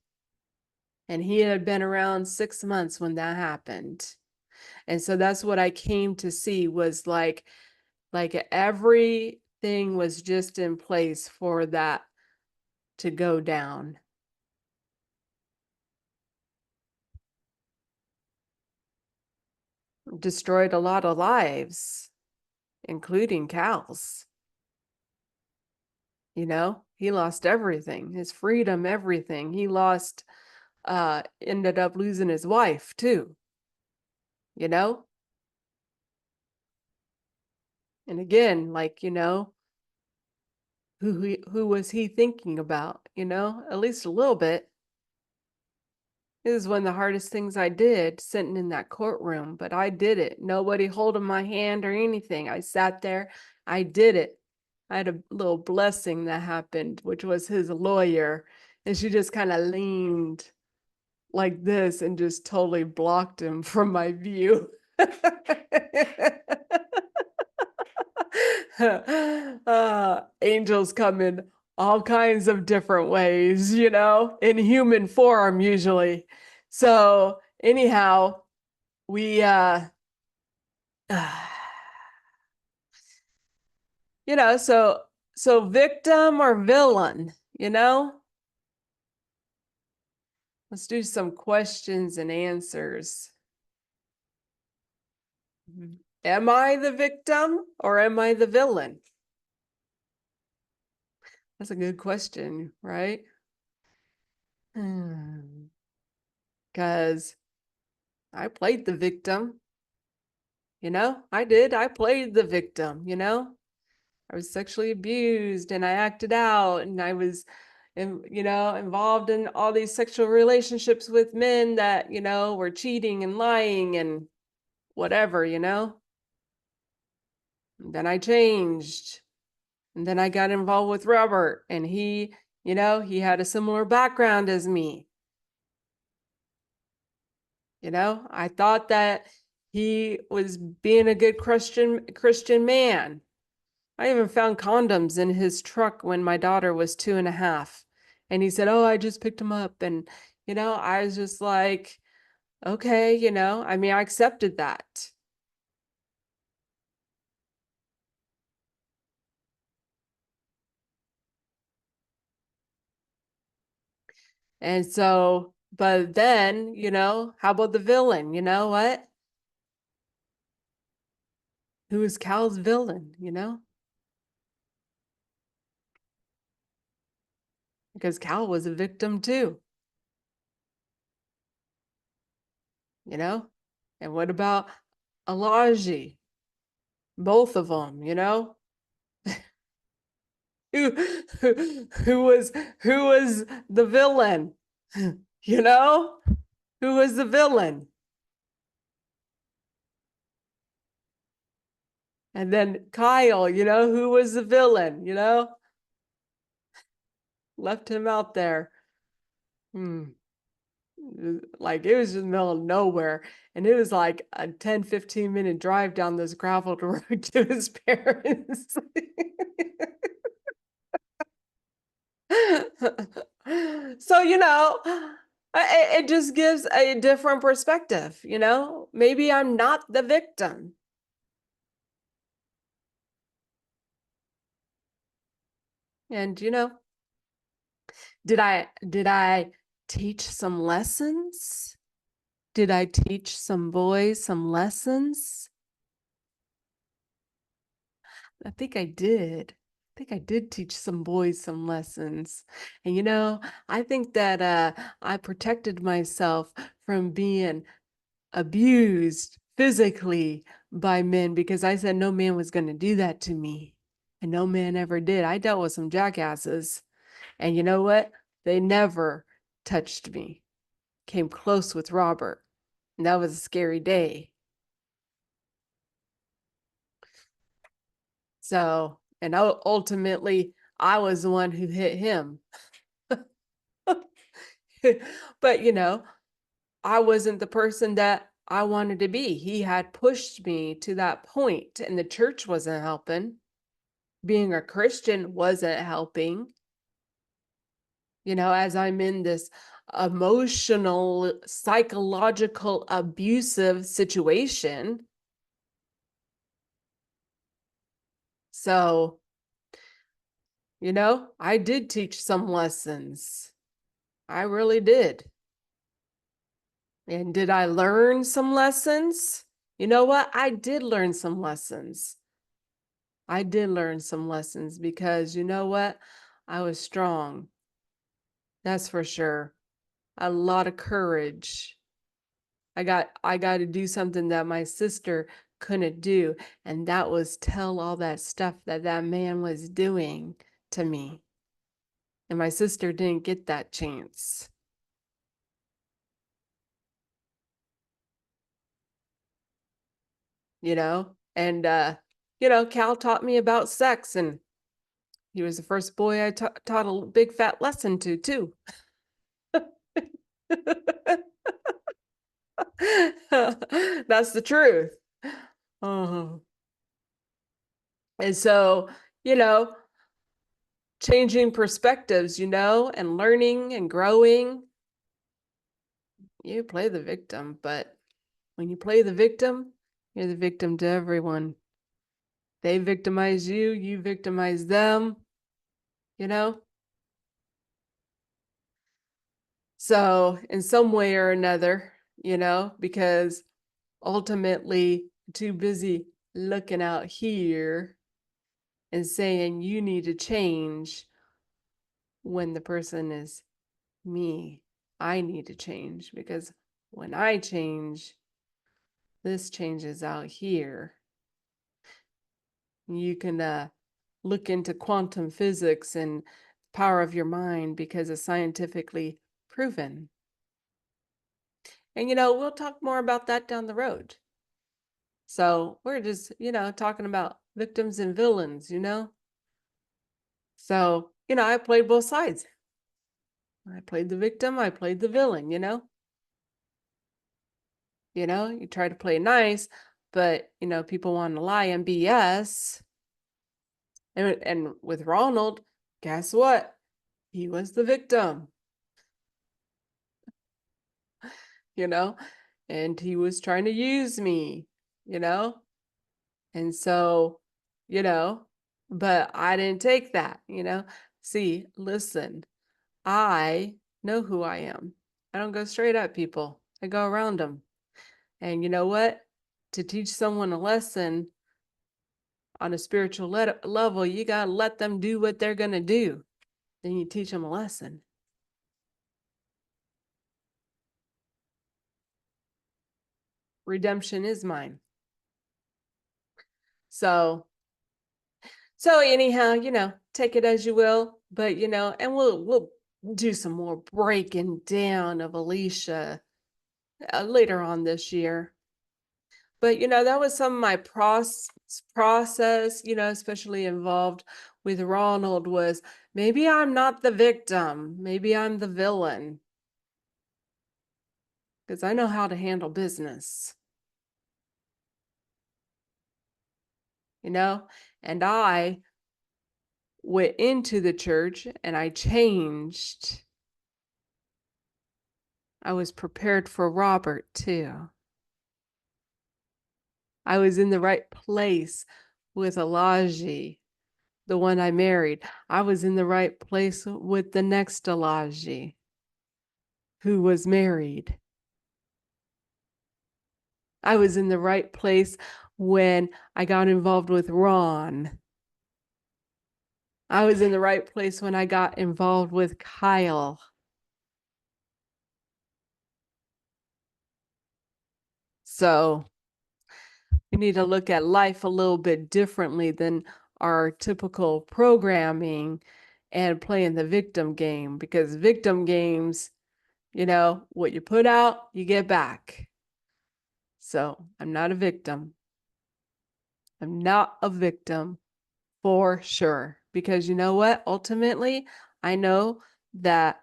And he had been around 6 months when that happened. And so that's what I came to see was like everything was just in place for that to go down. Destroyed a lot of lives, including Cal's. You know, he lost everything, his freedom, everything. He lost, ended up losing his wife too, you know? And again, like, you know, who was he thinking about, you know, at least a little bit. It was one of the hardest things I did, sitting in that courtroom, but I did it. Nobody holding my hand or anything. I sat there, I did it. I had a little blessing that happened, which was his lawyer, and she just kind of leaned like this and just totally blocked him from my view. Angels come in all kinds of different ways, you know, in human form usually. So anyhow, we you know, so victim or villain, you know? Let's do some questions and answers. Am I the victim or am I the villain? That's a good question, right? Because I played the victim, you know, I did. I played the victim, you know, I was sexually abused and I acted out and I was, you know, involved in all these sexual relationships with men that, you know, were cheating and lying and whatever, you know. And then I changed. And then I got involved with Robert and he, you know, he had a similar background as me. You know, I thought that he was being a good Christian man. I even found condoms in his truck when my daughter was 2.5. And he said, "Oh, I just picked them up." And, you know, I was just like, okay, you know, I mean, I accepted that. And so, but then, you know, how about the villain? You know what? Who is Cal's villain, you know? Because Cal was a victim too, you know? And what about Alaji? Both of them, you know? who, who was the villain? You know? Who was the villain? And then Kyle, you know, who was the villain, you know? Left him out there. Like it was in the middle of nowhere. And it was like a 10-15 minute drive down this graveled road to his parents. So, you know, it just gives a different perspective, you know? Maybe I'm not the victim. And, you know, did I teach some lessons? Did I teach some boys some lessons? I think I did. I think I did teach some boys some lessons. And you know, I think that I protected myself from being abused physically by men because I said no man was going to do that to me. And no man ever did. I dealt with some jackasses. And you know what? They never touched me. Came close with Robert. And that was a scary day. So, and ultimately, I was the one who hit him. But, I wasn't the person that I wanted to be. He had pushed me to that point, and the church wasn't helping. Being a Christian wasn't helping. As I'm in this emotional, psychological, abusive situation. So, I did teach some lessons. I really did. And did I learn some lessons? You know what? I did learn some lessons. I did learn some lessons because you know what? I was strong. That's for sure. A lot of courage. I got to do something that my sister couldn't do, and that was tell all that stuff that man was doing to me. And my sister didn't get that chance. And Cal taught me about sex, and he was the first boy I taught a big fat lesson to too. That's the truth. And so, changing perspectives, and learning and growing. You play the victim, but when you play the victim, you're the victim to everyone. They victimize you, you victimize them, So in some way or another, because ultimately too busy looking out here and saying you need to change when the person is me. I need to change because when I change, this changes out here. You can look into quantum physics and power of your mind because it's scientifically proven. And we'll talk more about that down the road. So we're just, talking about victims and villains, So, I played both sides. I played the victim, I played the villain, You try to play nice, but, people want to lie and BS. And with Ronald, guess what? He was the victim. And he was trying to use me, And so, but I didn't take that, See, listen, I know who I am. I don't go straight at people. I go around them. And you know what? To teach someone a lesson on a spiritual level, you got to let them do what they're going to do. Then you teach them a lesson. Redemption is mine. So anyhow, take it as you will, but and we'll do some more breaking down of Alisha later on this year. But that was some of my process, especially involved with Ronald, was maybe I'm not the victim, maybe I'm the villain. Because I know how to handle business. And I went into the church and I changed. I was prepared for Robert too. I was in the right place with Elijah, the one I married. I was in the right place with the next Elijah, who was married. I was in the right place when I got involved with Ron. I was in the right place when I got involved with Kyle. So we need to look at life a little bit differently than our typical programming and playing the victim game, because victim games, what you put out, you get back. So I'm not a victim. I'm not a victim. for sure. Because you know what? Ultimately, I know that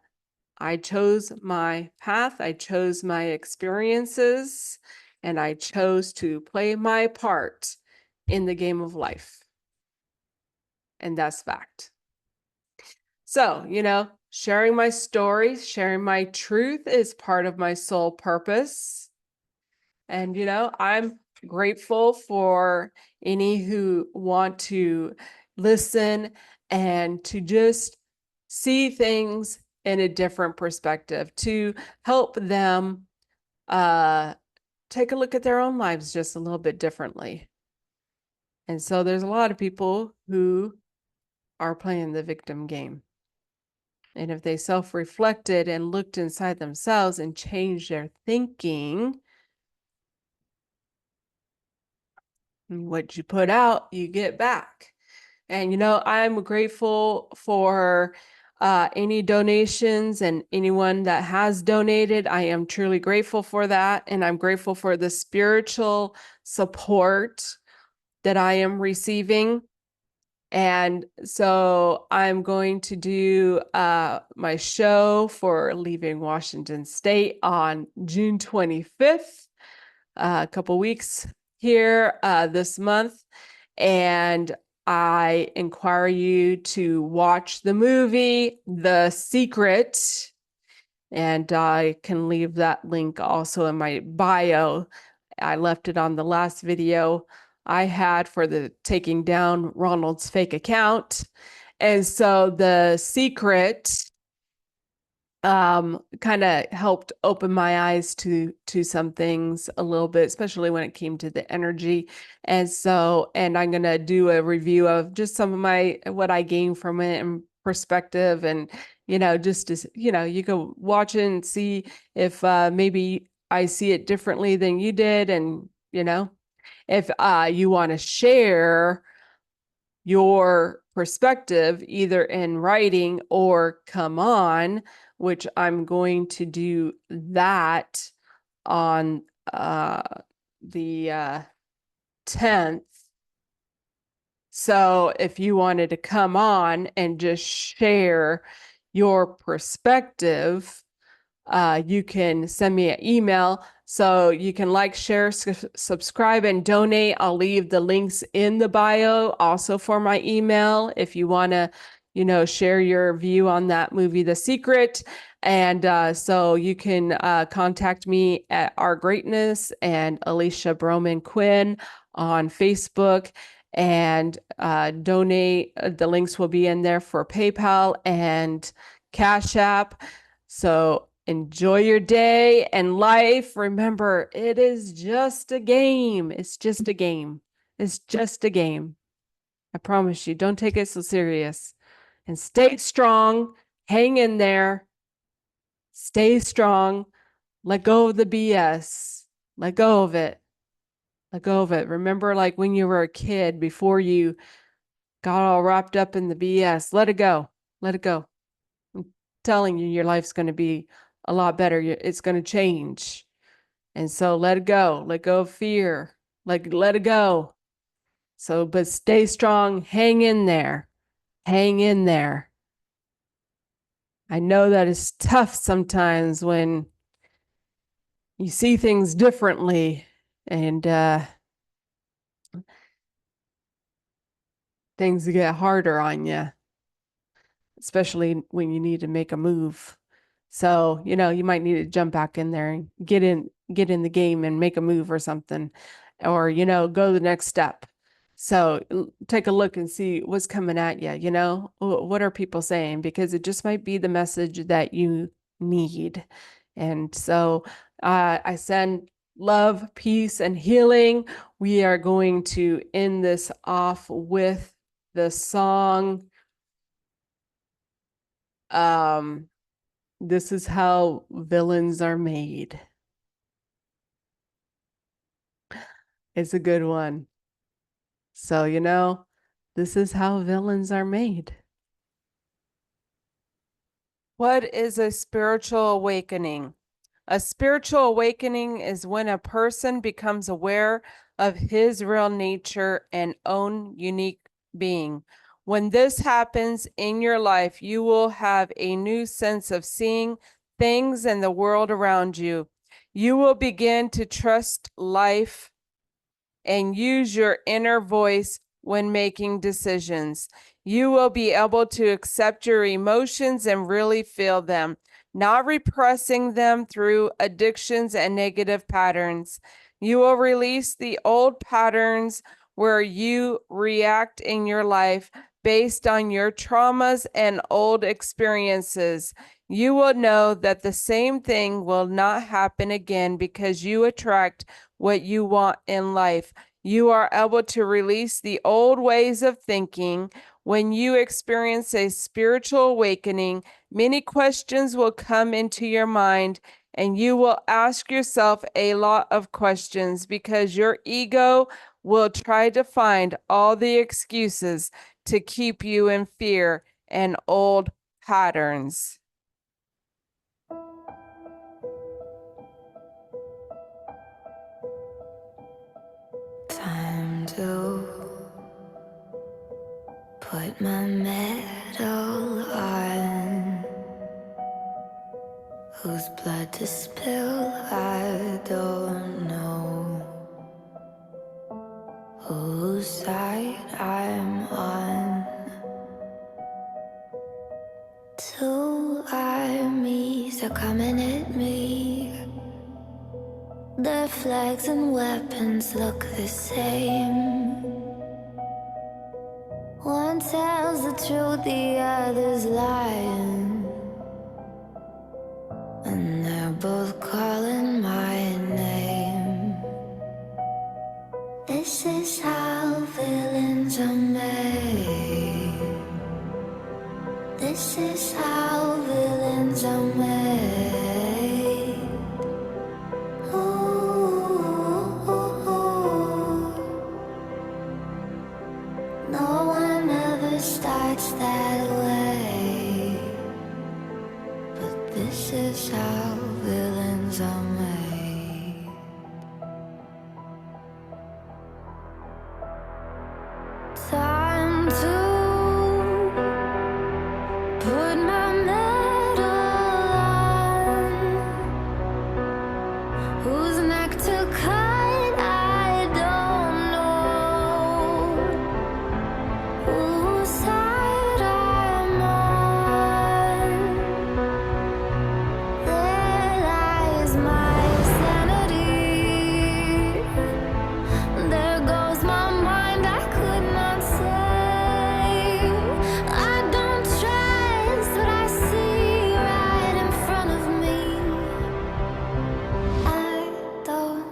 I chose my path, I chose my experiences, and I chose to play my part in the game of life. And that's fact. So, sharing my story, sharing my truth is part of my soul purpose. And, I'm grateful for any who want to listen and to just see things in a different perspective, to help them take a look at their own lives just a little bit differently. And so there's a lot of people who are playing the victim game. And if they self-reflected and looked inside themselves and changed their thinking, what you put out, you get back. And, I'm grateful for any donations and anyone that has donated. I am truly grateful for that. And I'm grateful for the spiritual support that I am receiving. And so I'm going to do my show for Leaving Washington State on June 25th, a couple weeks here this month. And I inquire you to watch the movie The Secret. And I can leave that link also in my bio. I left it on the last video I had for the taking down Ronald's fake account. And so The Secret kind of helped open my eyes to some things a little bit, especially when it came to the energy. And I'm gonna do a review of just some of what I gained from it and perspective, and just as you can watch it and see if maybe I see it differently than you did, and if you want to share your perspective either in writing or come on, which I'm going to do that on the 10th. So if you wanted to come on and just share your perspective, you can send me an email. So you can like, share, subscribe, and donate. I'll leave the links in the bio also for my email if you want to, share your view on that movie, The Secret. And so you can contact me at Our Greatness and Alisha Broman Quinn on Facebook and donate. The links will be in there for PayPal and Cash App. So enjoy your day and life. Remember, it is just a game. It's just a game. It's just a game. I promise you, don't take it so serious. And stay strong. Hang in there. Stay strong. Let go of the BS. Let go of it. Let go of it. Remember, like when you were a kid, before you got all wrapped up in the BS, let it go. Let it go. I'm telling you, your life's going to be a lot better. It's going to change. And so let it go. Let go of fear. Let it go. So, but stay strong. Hang in there. Hang in there. I know that it's tough sometimes when you see things differently and things get harder on you, especially when you need to make a move. So, you might need to jump back in there and get in the game and make a move or something, or, go the next step. So take a look and see what's coming at you, what are people saying? Because it just might be the message that you need. And so I send love, peace, and healing. We are going to end this off with the song, This Is How Villains Are Made. It's a good one. So, this is how villains are made. What is a spiritual awakening? A spiritual awakening is when a person becomes aware of his real nature and own unique being. When this happens in your life, you will have a new sense of seeing things and the world around you. You will begin to trust life and use your inner voice when making decisions. You will be able to accept your emotions and really feel them, not repressing them through addictions and negative patterns. You will release the old patterns where you react in your life based on your traumas and old experiences. You will know that the same thing will not happen again because you attract what you want in life. You are able to release the old ways of thinking. When you experience a spiritual awakening, many questions will come into your mind, and you will ask yourself a lot of questions because your ego will try to find all the excuses to keep you in fear and old patterns. Time to put my medal on. Whose blood to spill, I don't know. Whose side I'm on. Two armies are coming at me. Their flags and weapons look the same. One tells the truth, the other's lying. And they're both calling my name. This is how villains are made. This is how villains are made. No one ever starts that way, but this is how villains are made. Time to put my medal on. Whose neck to cut, I don't know. Whose side I'm on. There lies my sanity. There goes my mind, I could not say. I don't trust what I see right in front of me. I don't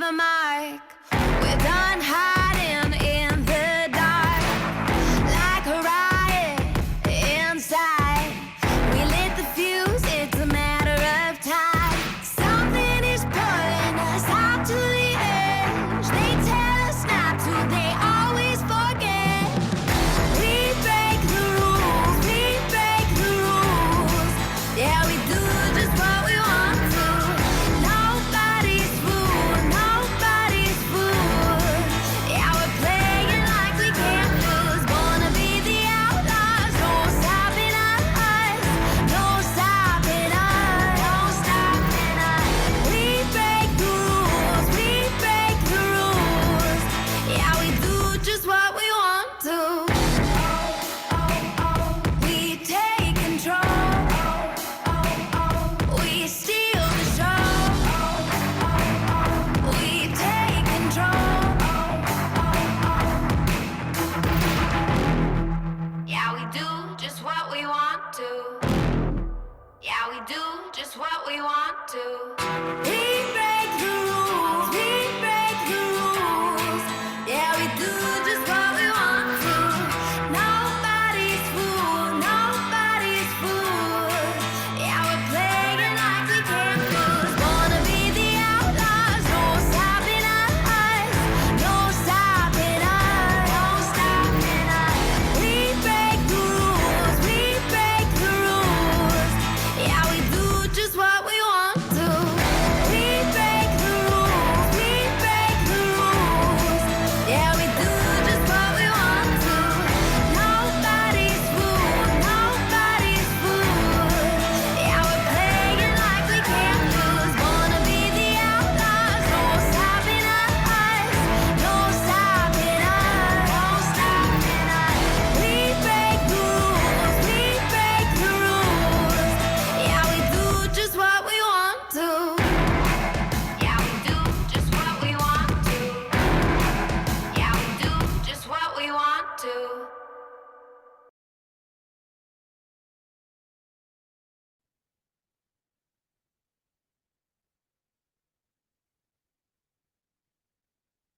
of my